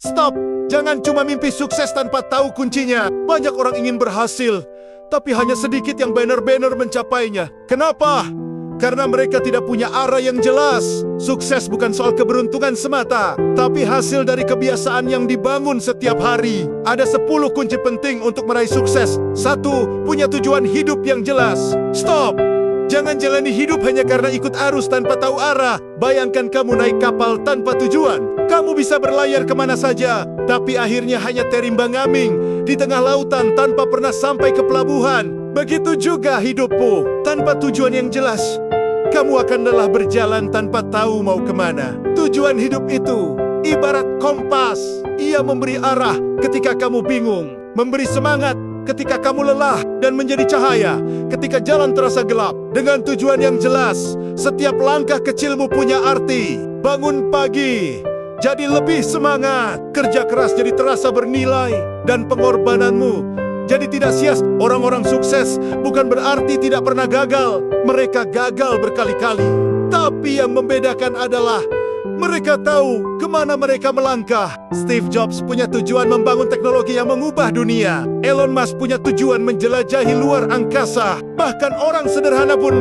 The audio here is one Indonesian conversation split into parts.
Stop! Jangan cuma mimpi sukses tanpa tahu kuncinya. Banyak orang ingin berhasil, tapi hanya sedikit yang benar-benar mencapainya. Kenapa? Karena mereka tidak punya arah yang jelas. Sukses bukan soal keberuntungan semata, tapi hasil dari kebiasaan yang dibangun setiap hari. Ada 10 kunci penting untuk meraih sukses. 1. Punya tujuan hidup yang jelas. Stop! Jangan jalani hidup hanya karena ikut arus tanpa tahu arah. Bayangkan kamu naik kapal tanpa tujuan. Kamu bisa berlayar kemana saja, tapi akhirnya hanya terimbang-ambing di tengah lautan tanpa pernah sampai ke pelabuhan. Begitu juga hidupmu, tanpa tujuan yang jelas. Kamu akan lelah berjalan tanpa tahu mau kemana. Tujuan hidup itu ibarat kompas. Ia memberi arah ketika kamu bingung, memberi semangat ketika kamu lelah, dan menjadi cahaya ketika jalan terasa gelap. Dengan tujuan yang jelas, setiap langkah kecilmu punya arti. Bangun pagi, jadi lebih semangat. Kerja keras jadi terasa bernilai, dan pengorbananmu jadi tidak sia. Orang-orang sukses bukan berarti tidak pernah gagal. Mereka gagal berkali-kali. Tapi yang membedakan adalah mereka tahu kemana mereka melangkah. Steve Jobs punya tujuan membangun teknologi yang mengubah dunia. Elon Musk punya tujuan menjelajahi luar angkasa. Bahkan orang sederhana pun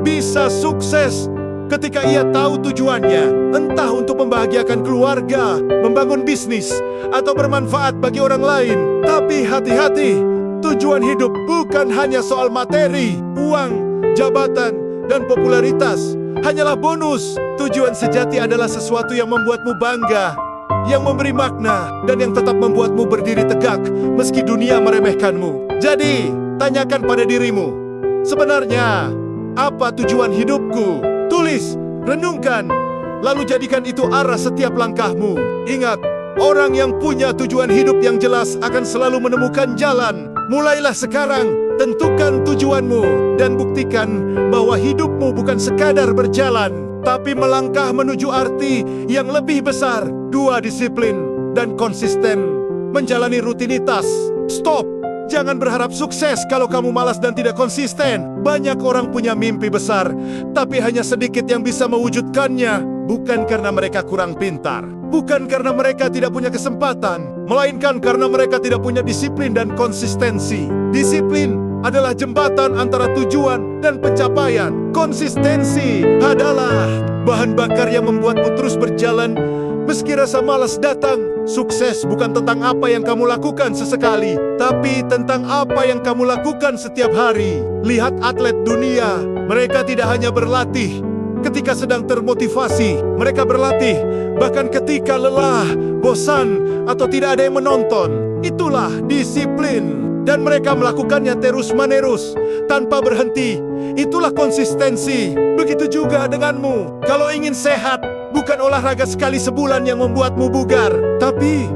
bisa sukses ketika ia tahu tujuannya. Entah untuk membahagiakan keluarga, membangun bisnis, atau bermanfaat bagi orang lain. Tapi hati-hati, tujuan hidup bukan hanya soal materi, uang, jabatan, dan popularitas. Hanyalah bonus. Tujuan sejati adalah sesuatu yang membuatmu bangga, yang memberi makna, dan yang tetap membuatmu berdiri tegak meski dunia meremehkanmu. Jadi, tanyakan pada dirimu, sebenarnya apa tujuan hidupku? Tulis, renungkan, lalu jadikan itu arah setiap langkahmu. Ingat, orang yang punya tujuan hidup yang jelas akan selalu menemukan jalan. Mulailah sekarang, tentukan tujuanmu, dan buktikan bahwa hidupmu bukan sekadar berjalan, tapi melangkah menuju arti yang lebih besar. 2. Disiplin dan konsisten. Menjalani rutinitas. Stop! Jangan berharap sukses kalau kamu malas dan tidak konsisten. Banyak orang punya mimpi besar, tapi hanya sedikit yang bisa mewujudkannya. Bukan karena mereka kurang pintar, bukan karena mereka tidak punya kesempatan, melainkan karena mereka tidak punya disiplin dan konsistensi. Disiplin adalah jembatan antara tujuan dan pencapaian. Konsistensi adalah bahan bakar yang membuatmu terus berjalan meski rasa malas datang. Sukses bukan tentang apa yang kamu lakukan sesekali, tapi tentang apa yang kamu lakukan setiap hari. Lihat atlet dunia, mereka tidak hanya berlatih ketika sedang termotivasi, mereka berlatih bahkan ketika lelah, bosan, atau tidak ada yang menonton. Itulah disiplin. Dan mereka melakukannya terus-menerus, tanpa berhenti. Itulah konsistensi. Begitu juga denganmu. Kalau ingin sehat, bukan olahraga sekali sebulan yang membuatmu bugar, tapi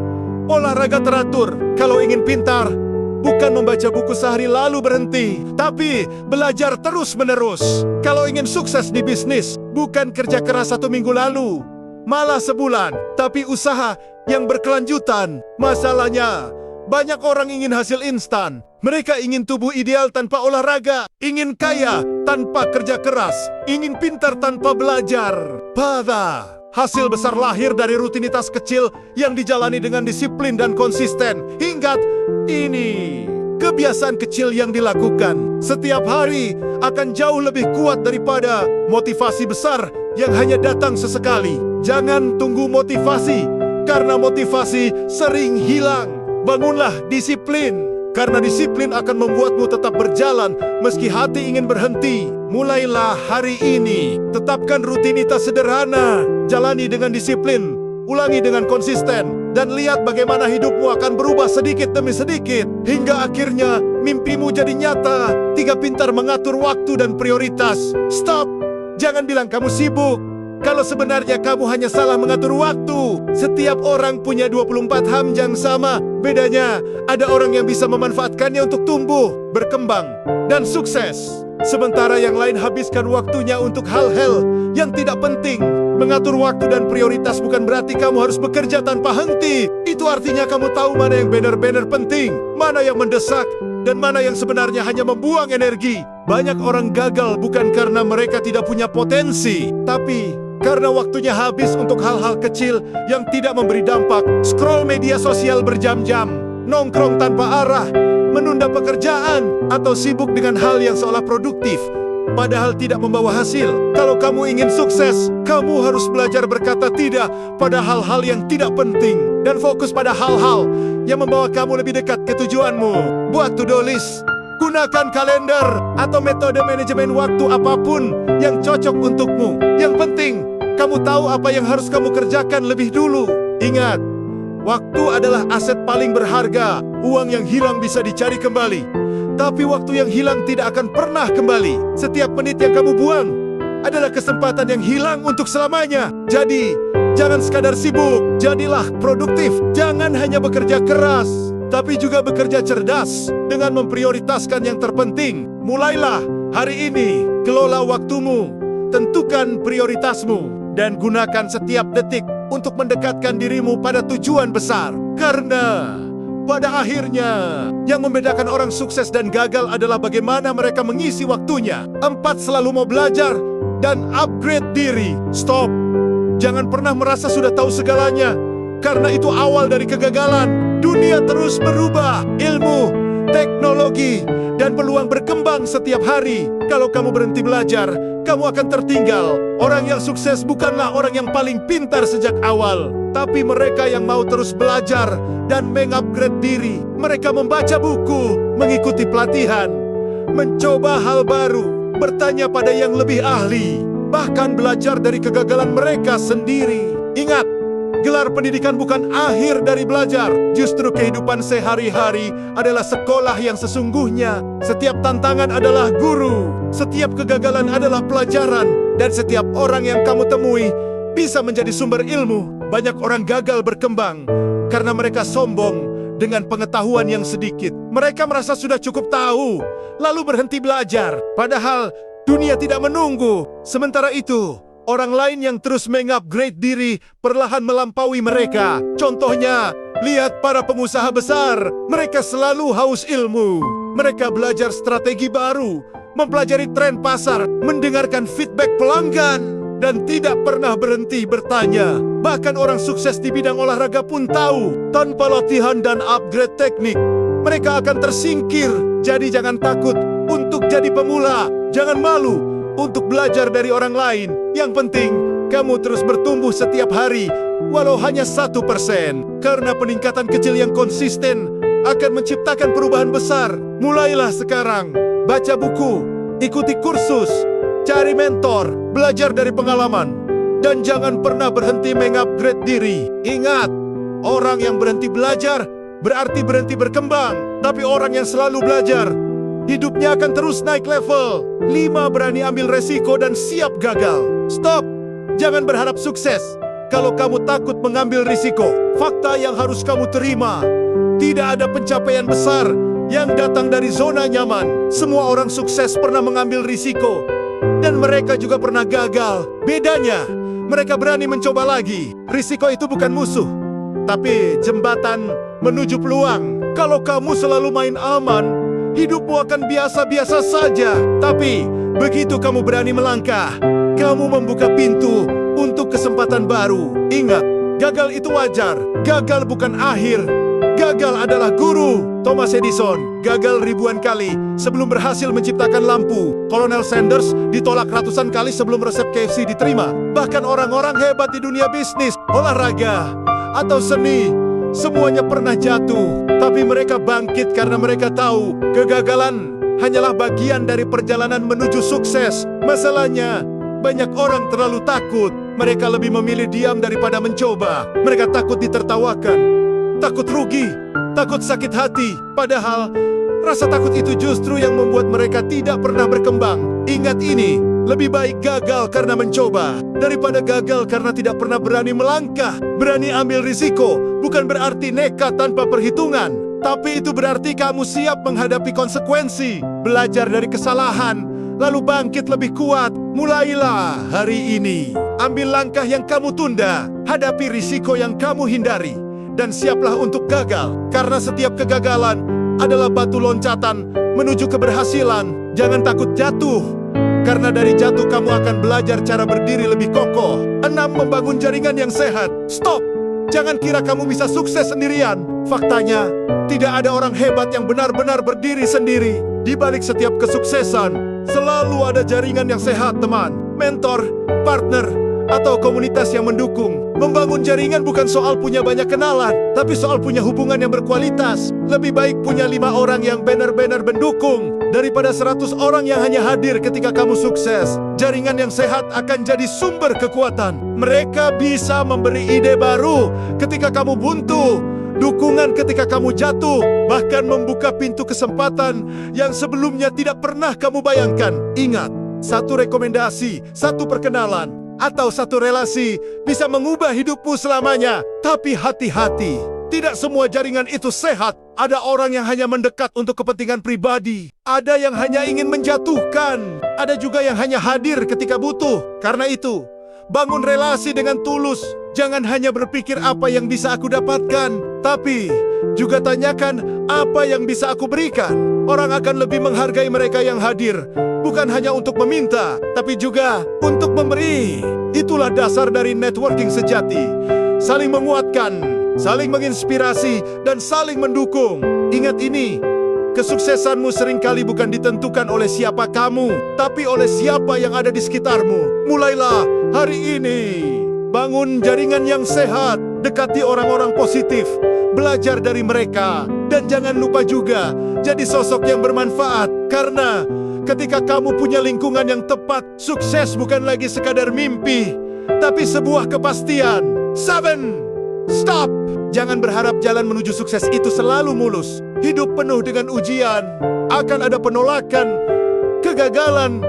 olahraga teratur. Kalau ingin pintar, bukan membaca buku sehari lalu berhenti, tapi belajar terus-menerus. Kalau ingin sukses di bisnis, bukan kerja keras 1 minggu lalu, malah sebulan, tapi usaha yang berkelanjutan. Masalahnya, banyak orang ingin hasil instan. Mereka ingin tubuh ideal tanpa olahraga, ingin kaya tanpa kerja keras, ingin pintar tanpa belajar. Pada hasil besar lahir dari rutinitas kecil yang dijalani dengan disiplin dan konsisten. Ingat ini, kebiasaan kecil yang dilakukan setiap hari akan jauh lebih kuat daripada motivasi besar yang hanya datang sesekali. Jangan tunggu motivasi, karena motivasi sering hilang. Bangunlah disiplin, karena disiplin akan membuatmu tetap berjalan meski hati ingin berhenti. Mulailah hari ini, tetapkan rutinitas sederhana, jalani dengan disiplin, ulangi dengan konsisten, dan lihat bagaimana hidupmu akan berubah sedikit demi sedikit, hingga akhirnya mimpimu jadi nyata. 3. Pintar mengatur waktu dan prioritas. Stop! Jangan bilang kamu sibuk, kalau sebenarnya kamu hanya salah mengatur waktu. Setiap orang punya 24 jam yang sama. Bedanya, ada orang yang bisa memanfaatkannya untuk tumbuh, berkembang, dan sukses. Sementara yang lain habiskan waktunya untuk hal-hal yang tidak penting. Mengatur waktu dan prioritas bukan berarti kamu harus bekerja tanpa henti. Itu artinya kamu tahu mana yang benar-benar penting, mana yang mendesak, dan mana yang sebenarnya hanya membuang energi. Banyak orang gagal bukan karena mereka tidak punya potensi, tapi Karena waktunya habis untuk hal-hal kecil yang tidak memberi dampak. Scroll media sosial berjam-jam, nongkrong tanpa arah, menunda pekerjaan, atau sibuk dengan hal yang seolah produktif, padahal tidak membawa hasil. Kalau kamu ingin sukses, kamu harus belajar berkata tidak pada hal-hal yang tidak penting dan fokus pada hal-hal yang membawa kamu lebih dekat ke tujuanmu. Buat to-do list, gunakan kalender atau metode manajemen waktu apapun yang cocok untukmu. Yang penting, kamu tahu apa yang harus kamu kerjakan lebih dulu. Ingat, waktu adalah aset paling berharga. Uang yang hilang bisa dicari kembali, tapi waktu yang hilang tidak akan pernah kembali. Setiap menit yang kamu buang adalah kesempatan yang hilang untuk selamanya. Jadi, jangan sekadar sibuk, jadilah produktif. Jangan hanya bekerja keras, tapi juga bekerja cerdas dengan memprioritaskan yang terpenting. Mulailah hari ini, kelola waktumu, tentukan prioritasmu, dan gunakan setiap detik untuk mendekatkan dirimu pada tujuan besar. Karena pada akhirnya, yang membedakan orang sukses dan gagal adalah bagaimana mereka mengisi waktunya. 4. Selalu mau belajar dan upgrade diri. Stop. Jangan pernah merasa sudah tahu segalanya, karena itu awal dari kegagalan. Dunia terus berubah. Ilmu, teknologi, dan peluang berkembang setiap hari. Kalau kamu berhenti belajar, kamu akan tertinggal. Orang yang sukses bukanlah orang yang paling pintar sejak awal, tapi mereka yang mau terus belajar dan mengupgrade diri. Mereka membaca buku, mengikuti pelatihan, mencoba hal baru, bertanya pada yang lebih ahli, bahkan belajar dari kegagalan mereka sendiri. Ingat, gelar pendidikan bukan akhir dari belajar. Justru kehidupan sehari-hari adalah sekolah yang sesungguhnya. Setiap tantangan adalah guru, setiap kegagalan adalah pelajaran, dan setiap orang yang kamu temui bisa menjadi sumber ilmu. Banyak orang gagal berkembang karena mereka sombong dengan pengetahuan yang sedikit. Mereka merasa sudah cukup tahu, lalu berhenti belajar. Padahal dunia tidak menunggu. Sementara itu, orang lain yang terus mengupgrade diri perlahan melampaui mereka. Contohnya, lihat para pengusaha besar. Mereka selalu haus ilmu. Mereka belajar strategi baru, mempelajari tren pasar, mendengarkan feedback pelanggan, dan tidak pernah berhenti bertanya. Bahkan orang sukses di bidang olahraga pun tahu, tanpa latihan dan upgrade teknik, mereka akan tersingkir. Jadi jangan takut untuk jadi pemula. Jangan malu untuk belajar dari orang lain. Yang penting, kamu terus bertumbuh setiap hari, walau hanya 1%. Karena peningkatan kecil yang konsisten akan menciptakan perubahan besar. Mulailah sekarang. Baca buku, ikuti kursus, cari mentor, belajar dari pengalaman, dan jangan pernah berhenti mengupgrade diri. Ingat, orang yang berhenti belajar berarti berhenti berkembang. Tapi orang yang selalu belajar, hidupnya akan terus naik level. 5. Berani ambil resiko dan siap gagal. Stop! Jangan berharap sukses kalau kamu takut mengambil risiko. Fakta yang harus kamu terima, tidak ada pencapaian besar yang datang dari zona nyaman. Semua orang sukses pernah mengambil risiko, dan mereka juga pernah gagal. Bedanya, mereka berani mencoba lagi. Risiko itu bukan musuh, tapi jembatan menuju peluang. Kalau kamu selalu main aman, hidupmu akan biasa-biasa saja. Tapi, begitu kamu berani melangkah, kamu membuka pintu untuk kesempatan baru. Ingat, gagal itu wajar. Gagal bukan akhir. Gagal adalah guru. Thomas Edison gagal ribuan kali sebelum berhasil menciptakan lampu. Colonel Sanders ditolak ratusan kali sebelum resep KFC diterima. Bahkan orang-orang hebat di dunia bisnis, olahraga, atau seni, semuanya pernah jatuh. Tapi mereka bangkit karena mereka tahu kegagalan hanyalah bagian dari perjalanan menuju sukses. Masalahnya, banyak orang terlalu takut. Mereka lebih memilih diam daripada mencoba. Mereka takut ditertawakan, takut rugi, takut sakit hati. Padahal, rasa takut itu justru yang membuat mereka tidak pernah berkembang. Ingat ini, lebih baik gagal karena mencoba daripada gagal karena tidak pernah berani melangkah. Berani ambil risiko bukan berarti nekat tanpa perhitungan, tapi itu berarti kamu siap menghadapi konsekuensi. Belajar dari kesalahan, lalu bangkit lebih kuat. Mulailah hari ini. Ambil langkah yang kamu tunda, hadapi risiko yang kamu hindari, dan siaplah untuk gagal. Karena setiap kegagalan adalah batu loncatan menuju keberhasilan. Jangan takut jatuh, Karena dari jatuh kamu akan belajar cara berdiri lebih kokoh. 6. Membangun jaringan yang sehat. Stop! Jangan kira kamu bisa sukses sendirian. Faktanya, tidak ada orang hebat yang benar-benar berdiri sendiri. Di balik setiap kesuksesan, selalu ada jaringan yang sehat, teman. Mentor, partner, atau komunitas yang mendukung. Membangun jaringan bukan soal punya banyak kenalan, tapi soal punya hubungan yang berkualitas. Lebih baik punya 5 orang yang benar-benar mendukung daripada 100 orang yang hanya hadir ketika kamu sukses. Jaringan yang sehat akan jadi sumber kekuatan. Mereka bisa memberi ide baru ketika kamu buntu, dukungan ketika kamu jatuh, bahkan membuka pintu kesempatan yang sebelumnya tidak pernah kamu bayangkan. Ingat, satu rekomendasi, satu perkenalan, atau satu relasi bisa mengubah hidupmu selamanya. Tapi hati-hati, tidak semua jaringan itu sehat. Ada orang yang hanya mendekat untuk kepentingan pribadi. Ada yang hanya ingin menjatuhkan. Ada juga yang hanya hadir ketika butuh. Karena itu, bangun relasi dengan tulus. Jangan hanya berpikir apa yang bisa aku dapatkan, tapi juga tanyakan apa yang bisa aku berikan. Orang akan lebih menghargai mereka yang hadir, bukan hanya untuk meminta, tapi juga untuk memberi. Itulah dasar dari networking sejati. Saling menguatkan, saling menginspirasi, dan saling mendukung. Ingat ini, kesuksesanmu seringkali bukan ditentukan oleh siapa kamu, tapi oleh siapa yang ada di sekitarmu. Mulailah hari ini. Bangun jaringan yang sehat, dekati orang-orang positif, belajar dari mereka, dan jangan lupa juga jadi sosok yang bermanfaat. Karena ketika kamu punya lingkungan yang tepat, sukses bukan lagi sekadar mimpi, tapi sebuah kepastian. 7. Stop! Jangan berharap jalan menuju sukses itu selalu mulus. Hidup penuh dengan ujian. Akan ada penolakan, kegagalan,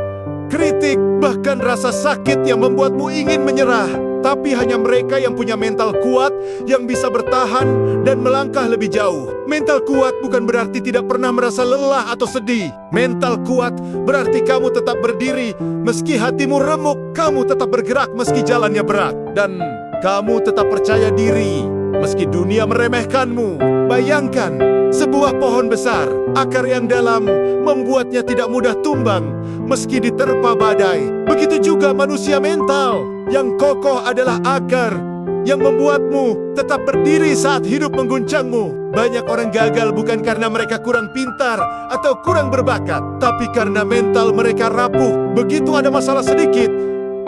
kritik, bahkan rasa sakit yang membuatmu ingin menyerah. Tapi hanya mereka yang punya mental kuat yang bisa bertahan dan melangkah lebih jauh. Mental kuat bukan berarti tidak pernah merasa lelah atau sedih. Mental kuat berarti kamu tetap berdiri meski hatimu remuk. Kamu tetap bergerak meski jalannya berat. Dan kamu tetap percaya diri meski dunia meremehkanmu. Bayangkan sebuah pohon besar, akar yang dalam membuatnya tidak mudah tumbang meski diterpa badai. Begitu juga manusia mental. Yang kokoh adalah akar yang membuatmu tetap berdiri saat hidup mengguncangmu. Banyak orang gagal bukan karena mereka kurang pintar atau kurang berbakat, tapi karena mental mereka rapuh. Begitu ada masalah sedikit,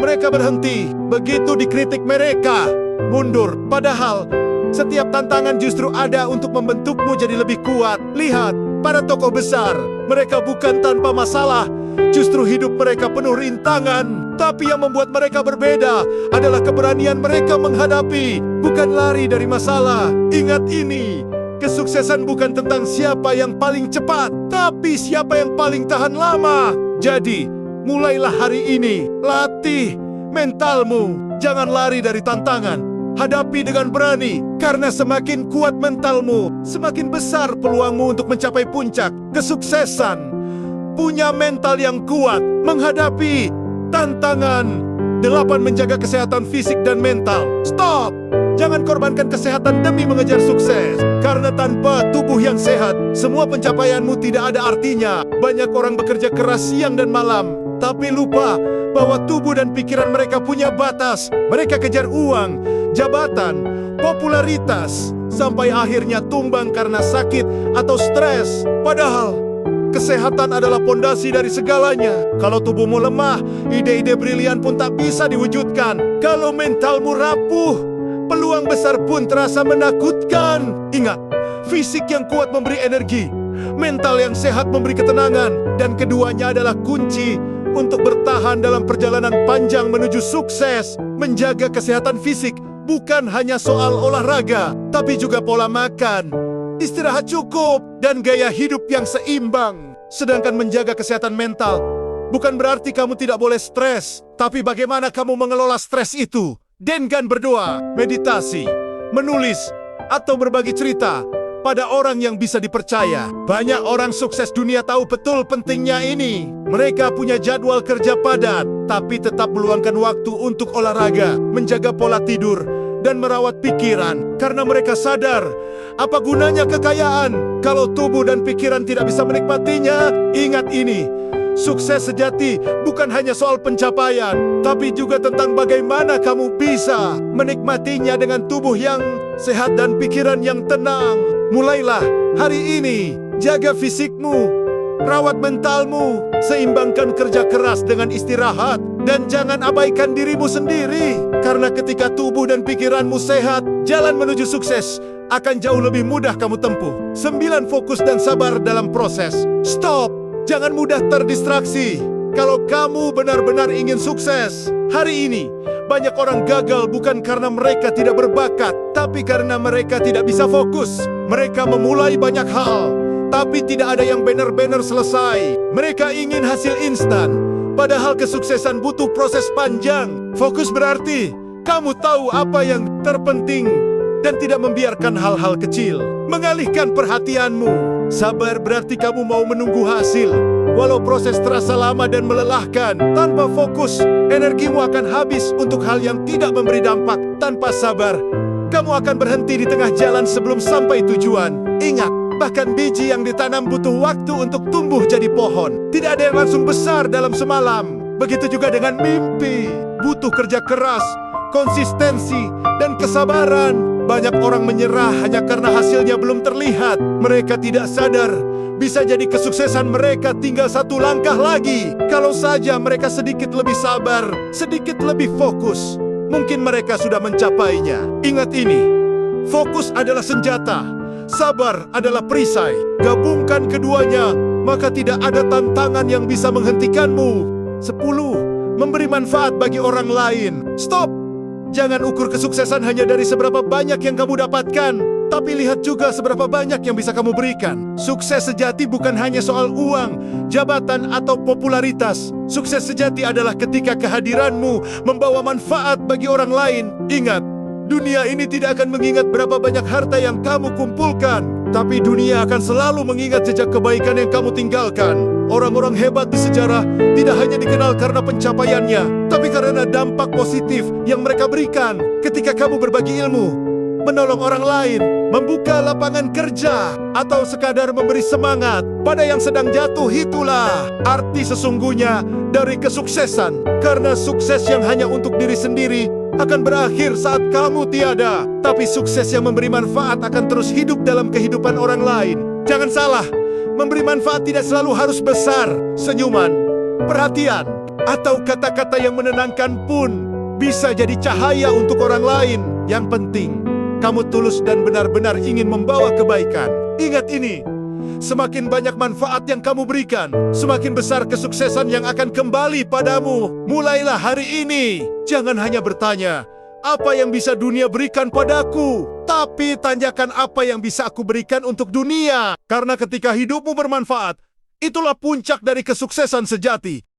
mereka berhenti. Begitu dikritik, mereka mundur. Padahal setiap tantangan justru ada untuk membentukmu jadi lebih kuat. Lihat, para tokoh besar, mereka bukan tanpa masalah. Justru hidup mereka penuh rintangan. Tapi yang membuat mereka berbeda adalah keberanian mereka menghadapi, bukan lari dari masalah. Ingat ini, kesuksesan bukan tentang siapa yang paling cepat, tapi siapa yang paling tahan lama. Jadi, mulailah hari ini, latih mentalmu. Jangan lari dari tantangan, hadapi dengan berani. Karena semakin kuat mentalmu, semakin besar peluangmu untuk mencapai puncak kesuksesan. Punya mental yang kuat menghadapi tantangan. 8. Menjaga kesehatan fisik dan mental. Stop! Jangan korbankan kesehatan demi mengejar sukses. Karena tanpa tubuh yang sehat, semua pencapaianmu tidak ada artinya. Banyak orang bekerja keras siang dan malam, tapi lupa bahwa tubuh dan pikiran mereka punya batas. Mereka kejar uang, jabatan, popularitas, sampai akhirnya tumbang karena sakit atau stres. Padahal kesehatan adalah pondasi dari segalanya. Kalau tubuhmu lemah, ide-ide brilian pun tak bisa diwujudkan. Kalau mentalmu rapuh, peluang besar pun terasa menakutkan. Ingat, fisik yang kuat memberi energi, mental yang sehat memberi ketenangan, dan keduanya adalah kunci untuk bertahan dalam perjalanan panjang menuju sukses. Menjaga kesehatan fisik bukan hanya soal olahraga, tapi juga pola makan, istirahat cukup, dan gaya hidup yang seimbang. Sedangkan menjaga kesehatan mental bukan berarti kamu tidak boleh stres, tapi bagaimana kamu mengelola stres itu dengan berdoa, meditasi, menulis, atau berbagi cerita pada orang yang bisa dipercaya. Banyak orang sukses dunia tahu betul pentingnya ini. Mereka punya jadwal kerja padat, tapi tetap meluangkan waktu untuk olahraga, menjaga pola tidur, dan merawat pikiran. Karena mereka sadar, apa gunanya kekayaan kalau tubuh dan pikiran tidak bisa menikmatinya? Ingat ini, Sukses sejati bukan hanya soal pencapaian, tapi juga tentang bagaimana kamu bisa menikmatinya dengan tubuh yang sehat dan pikiran yang tenang. Mulailah hari ini, jaga fisikmu, rawat mentalmu, seimbangkan kerja keras dengan istirahat, dan jangan abaikan dirimu sendiri. Karena ketika tubuh dan pikiranmu sehat, jalan menuju sukses akan jauh lebih mudah kamu tempuh. 9. Fokus dan sabar dalam proses. Stop! Jangan mudah terdistraksi. Kalau kamu benar-benar ingin sukses, hari ini banyak orang gagal bukan karena mereka tidak berbakat, tapi karena mereka tidak bisa fokus. Mereka memulai banyak hal, tapi tidak ada yang benar-benar selesai. Mereka ingin hasil instan, padahal kesuksesan butuh proses panjang. Fokus berarti kamu tahu apa yang terpenting dan tidak membiarkan hal-hal kecil mengalihkan perhatianmu. Sabar berarti kamu mau menunggu hasil, walau proses terasa lama dan melelahkan. Tanpa fokus, energimu akan habis untuk hal yang tidak memberi dampak. Tanpa sabar, kamu akan berhenti di tengah jalan sebelum sampai tujuan. Ingat, bahkan biji yang ditanam butuh waktu untuk tumbuh jadi pohon. Tidak ada yang langsung besar dalam semalam. Begitu juga dengan mimpi. Butuh kerja keras, konsistensi, dan kesabaran. Banyak orang menyerah hanya karena hasilnya belum terlihat. Mereka tidak sadar, bisa jadi kesuksesan mereka tinggal satu langkah lagi. Kalau saja mereka sedikit lebih sabar, sedikit lebih fokus, mungkin mereka sudah mencapainya. Ingat ini, fokus adalah senjata, sabar adalah perisai. Gabungkan keduanya, maka tidak ada tantangan yang bisa menghentikanmu. 10. Memberi manfaat bagi orang lain. Stop! Jangan ukur kesuksesan hanya dari seberapa banyak yang kamu dapatkan, tapi lihat juga seberapa banyak yang bisa kamu berikan. Sukses sejati bukan hanya soal uang, jabatan, atau popularitas. Sukses sejati adalah ketika kehadiranmu membawa manfaat bagi orang lain. Ingat, dunia ini tidak akan mengingat berapa banyak harta yang kamu kumpulkan, tapi dunia akan selalu mengingat jejak kebaikan yang kamu tinggalkan. Orang-orang hebat di sejarah tidak hanya dikenal karena pencapaiannya, tapi karena dampak positif yang mereka berikan. Ketika kamu berbagi ilmu, menolong orang lain, membuka lapangan kerja, atau sekadar memberi semangat pada yang sedang jatuh, itulah arti sesungguhnya dari kesuksesan. Karena sukses yang hanya untuk diri sendiri akan berakhir saat kamu tiada, tapi sukses yang memberi manfaat akan terus hidup dalam kehidupan orang lain. Jangan salah, memberi manfaat tidak selalu harus besar. Senyuman, perhatian, atau kata-kata yang menenangkan pun bisa jadi cahaya untuk orang lain. Yang penting, kamu tulus dan benar-benar ingin membawa kebaikan. Ingat ini, semakin banyak manfaat yang kamu berikan, semakin besar kesuksesan yang akan kembali padamu. Mulailah hari ini. Jangan hanya bertanya, apa yang bisa dunia berikan padaku? Tapi tanyakan apa yang bisa aku berikan untuk dunia. Karena ketika hidupmu bermanfaat, itulah puncak dari kesuksesan sejati.